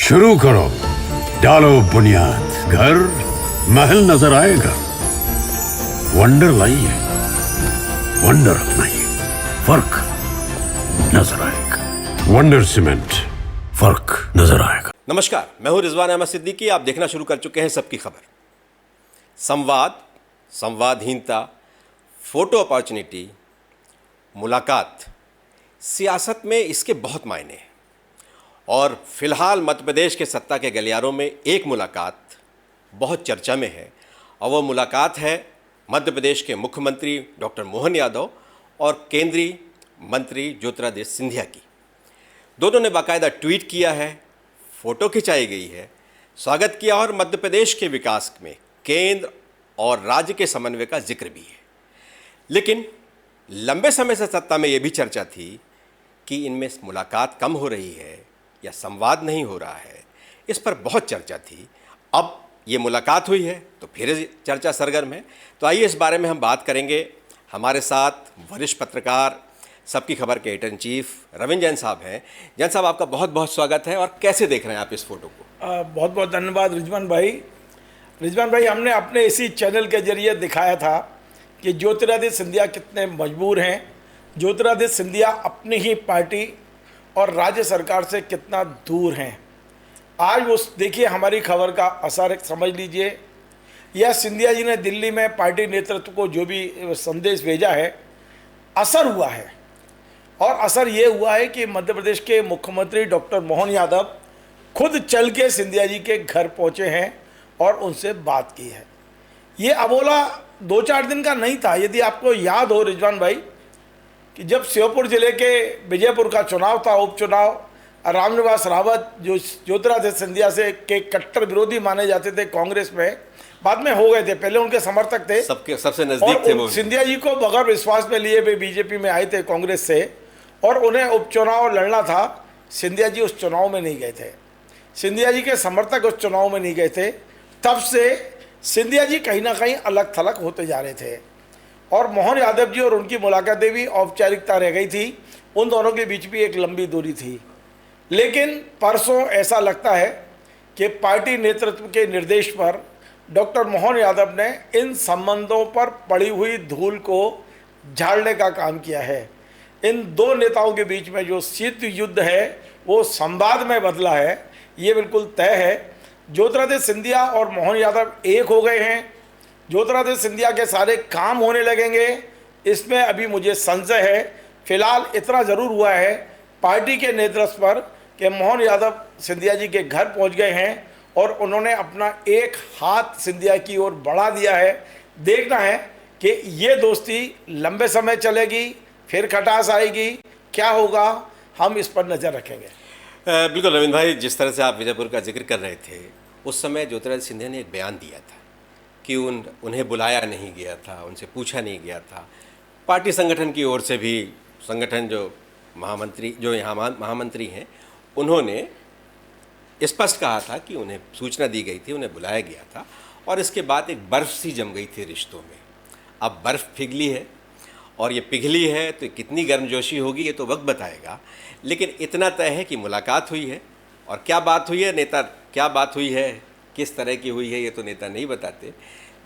शुरू करो, डालो बुनियाद, घर महल नजर आएगा। वंडर लाइए, वंडर अपनाइए, फर्क नजर आएगा। वंडर सीमेंट, फर्क नजर आएगा। नमस्कार, मैं हूं रिजवान अहमद सिद्दीकी। आप देखना शुरू कर चुके हैं सबकी खबर। संवाद, संवादहीनता, फोटो अपॉर्चुनिटी, मुलाकात, सियासत में इसके बहुत मायने हैं। और फिलहाल मध्य प्रदेश के सत्ता के गलियारों में एक मुलाकात बहुत चर्चा में है, और वो मुलाकात है मध्य प्रदेश के मुख्यमंत्री डॉक्टर मोहन यादव और केंद्रीय मंत्री ज्योतिरादित्य सिंधिया की। दोनों ने बाकायदा ट्वीट किया है, फ़ोटो खिंचाई गई है, स्वागत किया, और मध्य प्रदेश के विकास में केंद्र और राज्य के समन्वय का जिक्र भी है। लेकिन लंबे समय से सत्ता में ये भी चर्चा थी कि इनमें मुलाकात कम हो रही है या संवाद नहीं हो रहा है। इस पर बहुत चर्चा थी। अब ये मुलाकात हुई है तो फिर चर्चा सरगर्म है। तो आइए इस बारे में हम बात करेंगे। हमारे साथ वरिष्ठ पत्रकार, सबकी खबर के editor in chief Ravindra Jain साहब हैं। जैन साहब, आपका बहुत बहुत स्वागत है। और कैसे देख रहे हैं आप इस फोटो को? बहुत बहुत धन्यवाद रिजवान भाई। हमने अपने इसी चैनल के जरिए दिखाया था कि ज्योतिरादित्य सिंधिया कितने मजबूर हैं। ज्योतिरादित्य सिंधिया अपनी ही पार्टी और राज्य सरकार से कितना दूर हैं। आज उस देखिए हमारी खबर का असर समझ लीजिए। यह सिंधिया जी ने दिल्ली में पार्टी नेतृत्व को जो भी संदेश भेजा है, असर हुआ है। और असर ये हुआ है कि मध्य प्रदेश के मुख्यमंत्री डॉक्टर मोहन यादव खुद चल के सिंधिया जी के घर पहुंचे हैं और उनसे बात की है। ये अबोला 2-4 दिन का नहीं था। यदि आपको याद हो रिजवान भाई कि जब श्योपुर जिले के विजयपुर का चुनाव था, उपचुनाव, रामनिवास रावत जो ज्योतिरादित्य सिंधिया से के कट्टर विरोधी माने जाते थे कांग्रेस में, बाद में हो गए थे, पहले उनके समर्थक थे, सबसे नजदीक थे वो। सिंधिया जी को बगैर विश्वास में लिए वे बीजेपी में आए थे कांग्रेस से, और उन्हें उपचुनाव लड़ना था। सिंधिया जी उस चुनाव में नहीं गए थे। सिंधिया जी के समर्थक उस चुनाव में नहीं गए थे। तब से सिंधिया जी कहीं ना कहीं अलग थलग होते जा रहे थे, और मोहन यादव जी और उनकी मुलाकातें भी औपचारिकता रह गई थी। उन दोनों के बीच भी एक लंबी दूरी थी। लेकिन परसों ऐसा लगता है कि पार्टी नेतृत्व के निर्देश पर डॉक्टर मोहन यादव ने इन संबंधों पर पड़ी हुई धूल को झाड़ने का काम किया है। इन दो नेताओं के बीच में जो शीत युद्ध है वो संवाद में बदला है, ये बिल्कुल तय है। ज्योतिरादित्य सिंधिया और मोहन यादव एक हो गए हैं। ज्योतिरादित्य सिंधिया के सारे काम होने लगेंगे, इसमें अभी मुझे संशय है। फिलहाल इतना ज़रूर हुआ है पार्टी के नेतृत्व पर कि मोहन यादव सिंधिया जी के घर पहुंच गए हैं और उन्होंने अपना एक हाथ सिंधिया की ओर बढ़ा दिया है। देखना है कि ये दोस्ती लंबे समय चलेगी, फिर खटास आएगी, क्या होगा, हम इस पर नज़र रखेंगे। बिल्कुल रविंद्र भाई, जिस तरह से आप विजयपुर का जिक्र कर रहे थे, उस समय ज्योतिरादित्य सिंधिया ने एक बयान दिया था कि उन्हें बुलाया नहीं गया था, उनसे पूछा नहीं गया था। पार्टी संगठन की ओर से भी, संगठन जो यहाँ महामंत्री हैं, उन्होंने स्पष्ट कहा था कि उन्हें सूचना दी गई थी, उन्हें बुलाया गया था, और इसके बाद एक बर्फ़ सी जम गई थी रिश्तों में। अब बर्फ़ पिघली है, और ये पिघली है तो कितनी गर्मजोशी होगी ये तो वक्त बताएगा। लेकिन इतना तय है कि मुलाकात हुई है, और क्या बात हुई है, नेता क्या बात हुई है, किस तरह की हुई है, ये तो नेता नहीं बताते।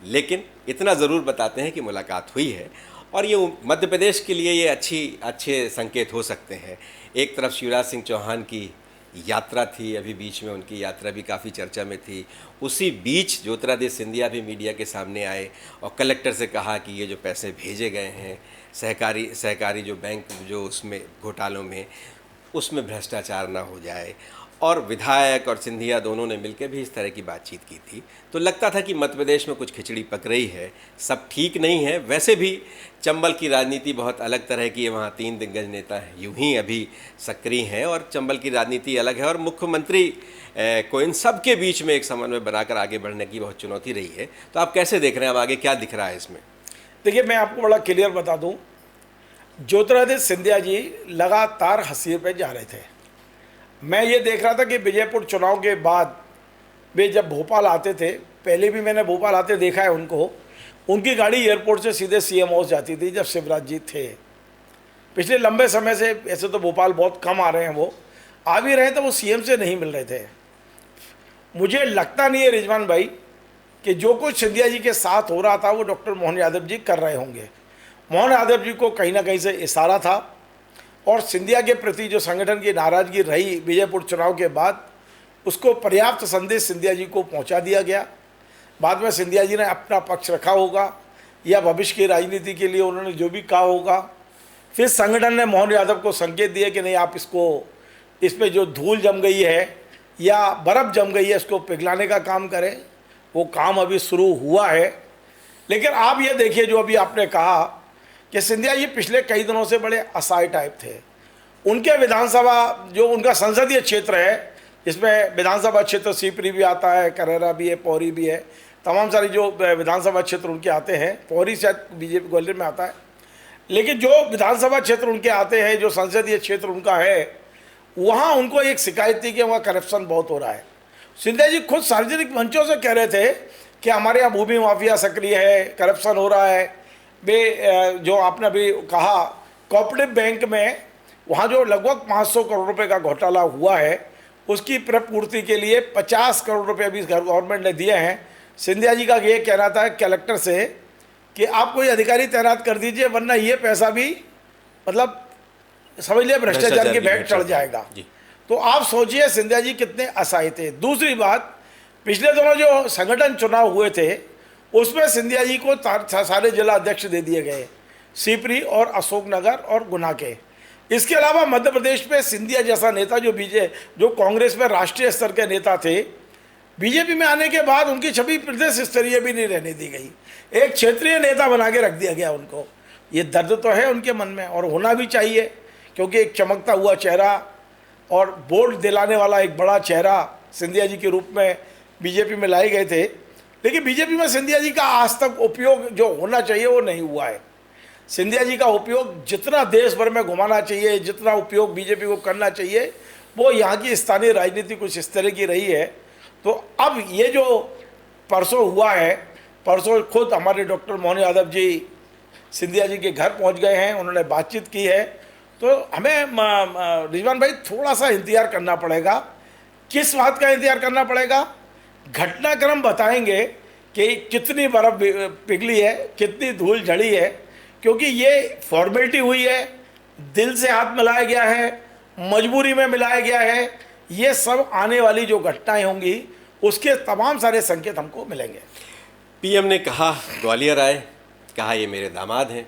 लेकिन इतना ज़रूर बताते हैं कि मुलाकात हुई है, और ये मध्य प्रदेश के लिए ये अच्छे संकेत हो सकते हैं। एक तरफ शिवराज सिंह चौहान की यात्रा थी, अभी बीच में उनकी यात्रा भी काफ़ी चर्चा में थी। उसी बीच ज्योतिरादित्य सिंधिया भी मीडिया के सामने आए और कलेक्टर से कहा कि ये जो पैसे भेजे गए हैं सहकारी जो बैंक जो उसमें घोटालों में, उसमें भ्रष्टाचार ना हो जाए। और विधायक और सिंधिया दोनों ने मिलकर भी इस तरह की बातचीत की थी। तो लगता था कि मध्य प्रदेश में कुछ खिचड़ी पक रही है, सब ठीक नहीं है। वैसे भी चंबल की राजनीति बहुत अलग तरह की है, वहाँ 3 दिग्गज नेता यूं ही अभी सक्रिय हैं, और चंबल की राजनीति अलग है, और मुख्यमंत्री को इन सब के बीच में एक समन्वय बनाकर आगे बढ़ने की बहुत चुनौती रही है। तो आप कैसे देख रहे हैं, अब आगे क्या दिख रहा है इसमें? देखिए, मैं आपको बड़ा क्लियर बता दूं, ज्योतिरादित्य सिंधिया जी लगातार हंसी पे जा रहे थे। मैं ये देख रहा था कि विजयपुर चुनाव के बाद वे जब भोपाल आते थे, पहले भी मैंने भोपाल आते देखा है उनको, उनकी गाड़ी एयरपोर्ट से सीधे सीएम हाउस जाती थी जब शिवराज जी थे। पिछले लंबे समय से, ऐसे तो भोपाल बहुत कम आ रहे हैं, वो आ भी रहे तो वो सीएम से नहीं मिल रहे थे। मुझे लगता नहीं है रिजवान भाई कि जो कुछ सिंधिया जी के साथ हो रहा था वो डॉक्टर मोहन यादव जी कर रहे होंगे। मोहन यादव जी को कहीं ना कहीं से इशारा था और सिंधिया के प्रति जो संगठन की नाराजगी रही विजयपुर चुनाव के बाद, उसको पर्याप्त संदेश सिंधिया जी को पहुंचा दिया गया। बाद में सिंधिया जी ने अपना पक्ष रखा होगा या भविष्य की राजनीति के लिए उन्होंने जो भी कहा होगा, फिर संगठन ने मोहन यादव को संकेत दिए कि नहीं, आप इसमें जो धूल जम गई है या बर्फ़ जम गई है इसको पिघलाने का काम करें। वो काम अभी शुरू हुआ है। लेकिन आप ये देखिए, जो अभी आपने कहा कि सिंधिया जी पिछले कई दिनों से बड़े असहाय टाइप थे। उनके विधानसभा जो उनका संसदीय क्षेत्र है, इसमें विधानसभा क्षेत्र सीपरी भी आता है, करेरा भी है, पौरी भी है, तमाम सारी जो विधानसभा क्षेत्र उनके आते हैं। पौरी शायद बीजेपी ग्वालियर में आता है, लेकिन जो विधानसभा क्षेत्र उनके आते हैं, जो संसदीय क्षेत्र उनका है, वहाँ उनको एक शिकायत थी कि वहाँ करप्शन बहुत हो रहा है। सिंधिया जी खुद सार्वजनिक मंचों से कह रहे थे कि हमारे यहाँ भूमि माफिया सक्रिय है, करप्शन हो रहा है। वे जो आपने अभी कहा कोऑपरेटिव बैंक में वहाँ जो लगभग 500 करोड़ रुपए का घोटाला हुआ है, उसकी प्रतिपूर्ति के लिए 50 करोड़ रुपए अभी गवर्नमेंट ने दिए हैं। सिंधिया जी का ये कहना था कलेक्टर से कि आप कोई अधिकारी तैनात कर दीजिए, वरना ये पैसा भी मतलब समझ लिया भ्रष्टाचार की भेंट चढ़ जाएगा। तो आप सोचिए सिंधिया जी कितने असहाय थे। दूसरी बात, पिछले दिनों जो संगठन चुनाव हुए थे उसमें सिंधिया जी को सारे जिला अध्यक्ष दे दिए गए, सीपरी और अशोकनगर और गुना के। इसके अलावा मध्य प्रदेश में सिंधिया जैसा नेता जो कांग्रेस में राष्ट्रीय स्तर के नेता थे, बीजेपी में आने के बाद उनकी छवि प्रदेश स्तरीय भी नहीं रहने दी गई, एक क्षेत्रीय नेता बना के रख दिया गया उनको। ये दर्द तो है उनके मन में और होना भी चाहिए, क्योंकि एक चमकता हुआ चेहरा और वोट दिलाने वाला एक बड़ा चेहरा सिंधिया जी के रूप में बीजेपी में लाए गए थे। लेकिन बीजेपी में सिंधिया जी का आज तक उपयोग जो होना चाहिए वो नहीं हुआ है। सिंधिया जी का उपयोग जितना देश भर में घुमाना चाहिए, जितना उपयोग बीजेपी को करना चाहिए, वो यहाँ की स्थानीय राजनीति कुछ इस तरह की रही है। तो अब ये जो परसों हुआ है, परसों खुद हमारे डॉक्टर मोहन यादव जी सिंधिया जी के घर पहुँच गए हैं, उन्होंने बातचीत की है। तो हमें रिजवान भाई थोड़ा सा इंतजार करना पड़ेगा। किस बात का इंतजार करना पड़ेगा? घटनाक्रम बताएंगे कि कितनी बर्फ पिघली है, कितनी धूल झड़ी है, क्योंकि ये फॉर्मेलिटी हुई है, दिल से हाथ मिलाया गया है, मजबूरी में मिलाया गया है। ये सब आने वाली जो घटनाएं होंगी उसके तमाम सारे संकेत हमको मिलेंगे। पीएम ने कहा ग्वालियर आए, कहा ये मेरे दामाद हैं,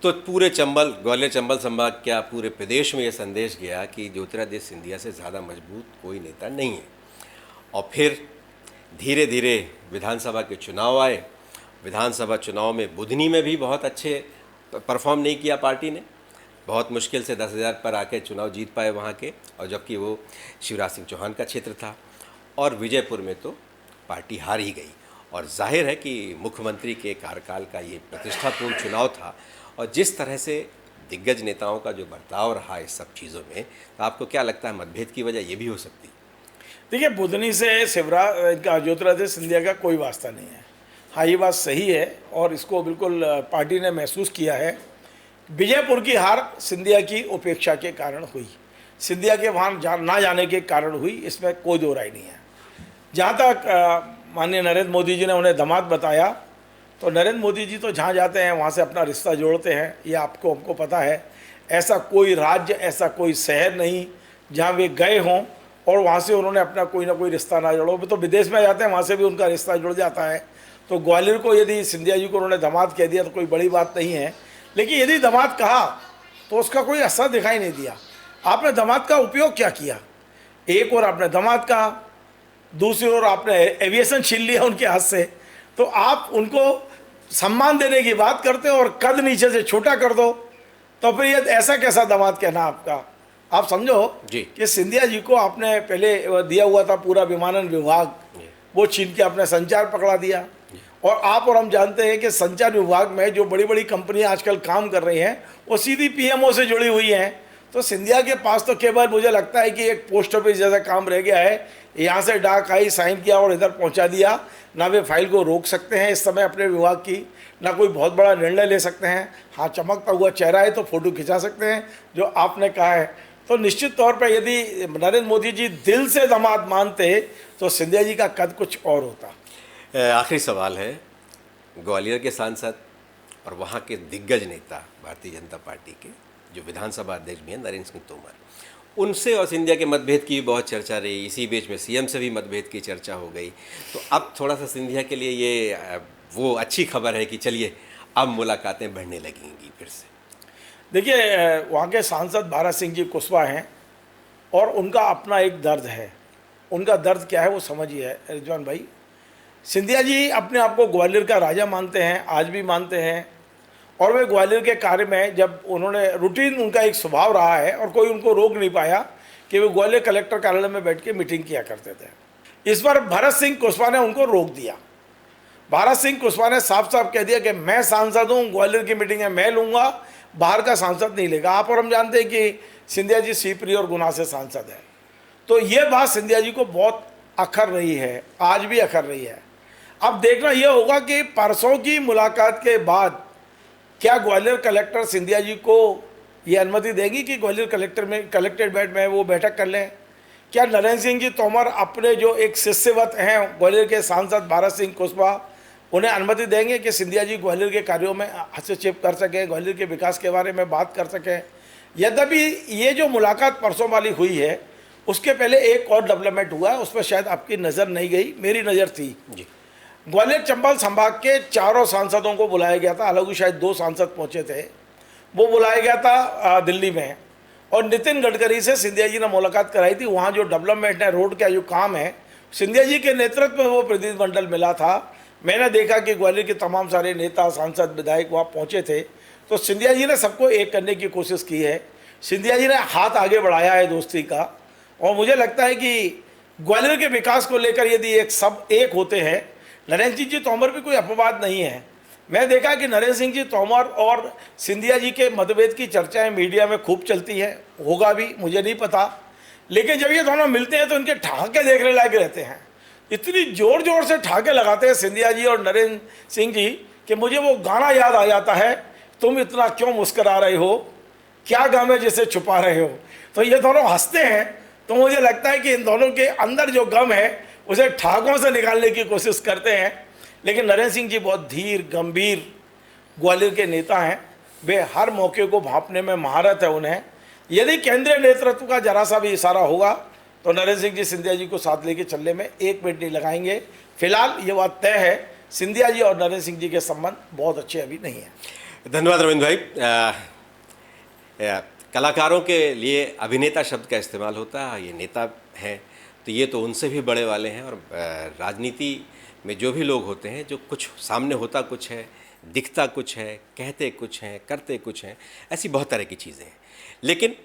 तो पूरे ग्वालियर चंबल संभाग क्या पूरे प्रदेश में ये संदेश गया कि ज्योतिरादित्य सिंधिया से ज़्यादा मजबूत कोई नेता नहीं है। और फिर धीरे धीरे विधानसभा के चुनाव आए। विधानसभा चुनाव में बुधनी में भी बहुत अच्छे परफॉर्म नहीं किया पार्टी ने, बहुत मुश्किल से 10,000 पर आके चुनाव जीत पाए वहाँ के, और जबकि वो शिवराज सिंह चौहान का क्षेत्र था। और विजयपुर में तो पार्टी हार ही गई। और जाहिर है कि मुख्यमंत्री के कार्यकाल का ये प्रतिष्ठापूर्ण चुनाव था, और जिस तरह से दिग्गज नेताओं का जो बर्ताव रहा इस सब चीज़ों में, तो आपको क्या लगता है मतभेद की वजह ये भी हो सकती? देखिए, बुधनी से ज्योतिरादित्य सिंधिया का कोई वास्ता नहीं है। हाँ, ये बात सही है और इसको बिल्कुल पार्टी ने महसूस किया है। विजयपुर की हार सिंधिया की उपेक्षा के कारण हुई, सिंधिया के वहाँ ना जाने के कारण हुई, इसमें कोई दो राय नहीं है। जहाँ तक माननीय नरेंद्र मोदी जी ने उन्हें दामाद बताया, तो नरेंद्र मोदी जी तो जहाँ जाते हैं वहाँ से अपना रिश्ता जोड़ते हैं, ये हमको पता है। ऐसा कोई राज्य, ऐसा कोई शहर नहीं जहाँ वे गए हों और वहाँ से उन्होंने अपना कोई ना कोई रिश्ता ना जोड़ो। तो विदेश में जाते हैं, वहाँ से भी उनका रिश्ता जुड़ जाता है। तो ग्वालियर को यदि सिंधिया जी को उन्होंने दामाद कह दिया तो कोई बड़ी बात नहीं है, लेकिन यदि दामाद कहा तो उसका कोई असर दिखाई नहीं दिया। आपने दामाद का उपयोग क्या किया? एक और आपने दामाद कहा, दूसरी ओर आपने एविएशन छीन लिया उनके हाथ से। तो आप उनको सम्मान देने की बात करते हो और कद नीचे से छोटा कर दो, तो फिर ये ऐसा कैसा दामाद कहना आपका? आप समझो कि सिंधिया जी को आपने पहले दिया हुआ था पूरा विमानन विभाग, वो छीन के आपने संचार पकड़ा दिया। और आप और हम जानते हैं कि संचार विभाग में जो बड़ी बड़ी कंपनियां आजकल काम कर रही हैं वो सीधी पीएमओ से जुड़ी हुई हैं। तो सिंधिया के पास तो केवल मुझे लगता है कि एक पोस्ट ऑफिस जैसा काम रह गया है। यहाँ से डाक आई, साइन किया और इधर पहुँचा दिया। ना वे फाइल को रोक सकते हैं इस समय अपने विभाग की, ना कोई बहुत बड़ा निर्णय ले सकते हैं। हाँ, चमकता हुआ चेहरा है तो फोटो खिंचा सकते हैं, जो आपने कहा है। तो निश्चित तौर पर यदि नरेंद्र मोदी जी दिल से दामाद मानते तो सिंधिया जी का कद कुछ और होता। आखिरी सवाल है, ग्वालियर के सांसद और वहाँ के दिग्गज नेता भारतीय जनता पार्टी के जो विधानसभा अध्यक्ष भी हैं नरेंद्र सिंह तोमर, उनसे और सिंधिया के मतभेद की बहुत चर्चा रही, इसी बीच में सीएम से भी मतभेद की चर्चा हो गई। तो अब थोड़ा सा सिंधिया के लिए ये वो अच्छी खबर है कि चलिए अब मुलाकातें बढ़ने लगेंगी फिर से। देखिए, वहाँ के सांसद भारत सिंह जी कुशवाहा हैं और उनका अपना एक दर्द है। उनका दर्द क्या है वो समझिए रिजवान भाई। सिंधिया जी अपने आप को ग्वालियर का राजा मानते हैं, आज भी मानते हैं, और वे ग्वालियर के कार्य में जब उन्होंने रूटीन उनका एक स्वभाव रहा है और कोई उनको रोक नहीं पाया कि वे ग्वालियर कलेक्टर कार्यालय में बैठ के मीटिंग किया करते थे। इस बार भरत सिंह कुशवाहा ने उनको रोक दिया। भारत सिंह कुशवाहा ने साफ साफ कह दिया कि मैं सांसद हूँ, ग्वालियर की मीटिंगें मैं लूँगा, बाहर का सांसद नहीं लेगा। आप और हम जानते हैं कि सिंधिया जी सीपरी और गुना से सांसद है। तो ये बात सिंधिया जी को बहुत अखर रही है, आज भी अखर रही है। अब देखना यह होगा कि परसों की मुलाकात के बाद क्या ग्वालियर कलेक्टर सिंधिया जी को ये अनुमति देगी कि ग्वालियर कलेक्टेड बेड में वो बैठक कर लें। क्या नरेंद्र सिंह जी तोमर अपने जो एक शिष्यवत हैं ग्वालियर के सांसद भारत सिंह कुशवाहा, उन्हें अनुमति देंगे कि सिंधिया जी ग्वालियर के कार्यों में हस्तक्षेप कर सकें, ग्वालियर के विकास के बारे में बात कर सकें। यद्यपि ये जो मुलाकात परसों वाली हुई है उसके पहले एक और डेवलपमेंट हुआ है, उस पर शायद आपकी नज़र नहीं गई, मेरी नज़र थी जी। ग्वालियर चंबल संभाग के चारों सांसदों को बुलाया गया था, हालांकि शायद 2 सांसद पहुंचे थे, वो बुलाया गया था दिल्ली में, और नितिन गडकरी से सिंधिया जी ने मुलाकात कराई थी। वहाँ जो डेवलपमेंट है, रोड का जो काम है, सिंधिया जी के नेतृत्व में वो प्रतिनिधिमंडल मिला था। मैंने देखा कि ग्वालियर के तमाम सारे नेता, सांसद, विधायक वहाँ पहुँचे थे। तो सिंधिया जी ने सबको एक करने की कोशिश की है। सिंधिया जी ने हाथ आगे बढ़ाया है दोस्ती का, और मुझे लगता है कि ग्वालियर के विकास को लेकर यदि एक होते हैं, नरेंद्र सिंह जी तोमर भी कोई अपवाद नहीं है। मैं देखा कि नरेंद्र सिंह जी तोमर और सिंधिया जी के मतभेद की चर्चाएं मीडिया में खूब चलती है, होगा भी, मुझे नहीं पता, लेकिन जब ये दोनों मिलते हैं तो इनके ठहाके देखने लायक रहते हैं। इतनी जोर जोर से ठहाके लगाते हैं सिंधिया जी और नरेंद्र सिंह जी कि मुझे वो गाना याद आ जाता है, तुम इतना क्यों मुस्करा रहे हो, क्या गम है जिसे छुपा रहे हो। तो ये दोनों हंसते हैं, तो मुझे लगता है कि इन दोनों के अंदर जो गम है उसे ठहाकों से निकालने की कोशिश करते हैं। लेकिन नरेंद्र सिंह जी बहुत धीर गंभीर ग्वालियर के नेता हैं, वे हर मौके को भांपने में महारत है उन्हें। यदि केंद्रीय नेतृत्व का जरा सा भी इशारा होगा तो नरेंद्र सिंह जी सिंधिया जी को साथ लेके चलने में 1 मिनट नहीं लगाएंगे। फिलहाल ये बात तय है, सिंधिया जी और नरेंद्र सिंह जी के संबंध बहुत अच्छे अभी नहीं हैं। धन्यवाद रविंद्र भाई। कलाकारों के लिए अभिनेता शब्द का इस्तेमाल होता है, ये नेता हैं तो ये तो उनसे भी बड़े वाले हैं, और राजनीति में जो भी लोग होते हैं, जो कुछ सामने होता कुछ है, दिखता कुछ है, कहते कुछ हैं, करते कुछ हैं, ऐसी बहुत तरह की चीज़ें हैं। लेकिन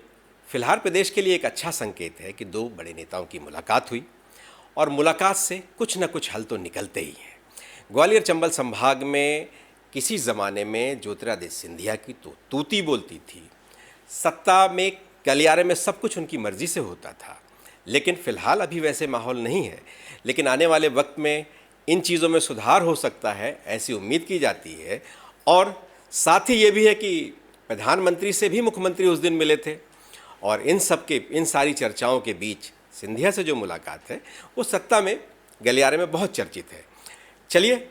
फिलहाल प्रदेश के लिए एक अच्छा संकेत है कि 2 बड़े नेताओं की मुलाकात हुई, और मुलाकात से कुछ न कुछ हल तो निकलते ही हैं। ग्वालियर चंबल संभाग में किसी ज़माने में ज्योतिरादित्य सिंधिया की तो तूती बोलती थी, सत्ता में गलियारे में सब कुछ उनकी मर्जी से होता था। लेकिन फ़िलहाल अभी वैसे माहौल नहीं है, लेकिन आने वाले वक्त में इन चीज़ों में सुधार हो सकता है, ऐसी उम्मीद की जाती है। और साथ ही ये भी है कि प्रधानमंत्री से भी मुख्यमंत्री उस दिन मिले थे, और इन सारी चर्चाओं के बीच सिंधिया से जो मुलाकात है वो सत्ता में गलियारे में बहुत चर्चित है। चलिए,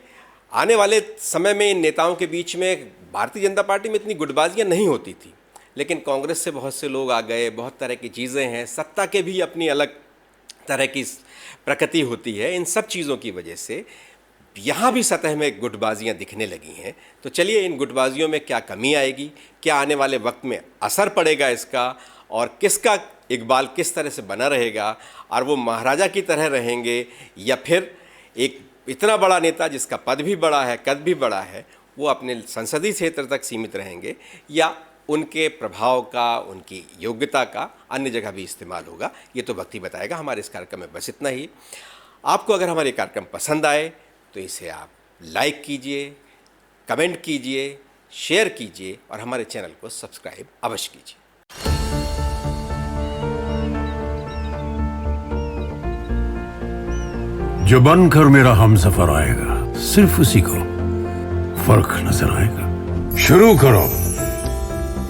आने वाले समय में इन नेताओं के बीच में भारतीय जनता पार्टी में इतनी गुटबाजियाँ नहीं होती थी, लेकिन कांग्रेस से बहुत से लोग आ गए, बहुत तरह की चीज़ें हैं, सत्ता के भी अपनी अलग तरह की प्रकृति होती है। इन सब चीज़ों की वजह से यहाँ भी सतह में गुटबाजियाँ दिखने लगी हैं। तो चलिए, इन गुटबाजियों में क्या कमी आएगी, क्या आने वाले वक्त में असर पड़ेगा इसका, और किसका इकबाल किस तरह से बना रहेगा, और वो महाराजा की तरह रहेंगे या फिर एक इतना बड़ा नेता जिसका पद भी बड़ा है, कद भी बड़ा है, वो अपने संसदीय क्षेत्र तक सीमित रहेंगे, या उनके प्रभाव का, उनकी योग्यता का अन्य जगह भी इस्तेमाल होगा, ये तो वक्त ही बताएगा। हमारे इस कार्यक्रम में बस इतना ही। आपको अगर हमारे कार्यक्रम पसंद आए तो इसे आप लाइक कीजिए, कमेंट कीजिए, शेयर कीजिए, और हमारे चैनल को सब्सक्राइब अवश्य कीजिए। जो बनकर मेरा हमसफर आएगा, सिर्फ उसी को फर्क नजर आएगा। शुरू करो,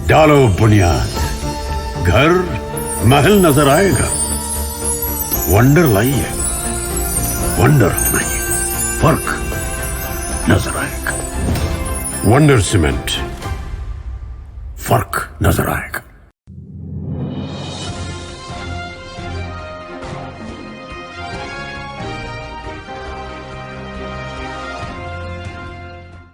डालो बुनियाद, घर महल नजर आएगा, वंडर लाइए, वंडर नहीं, फर्क नजर आएगा। वंडर सीमेंट, फर्क नजर आएगा।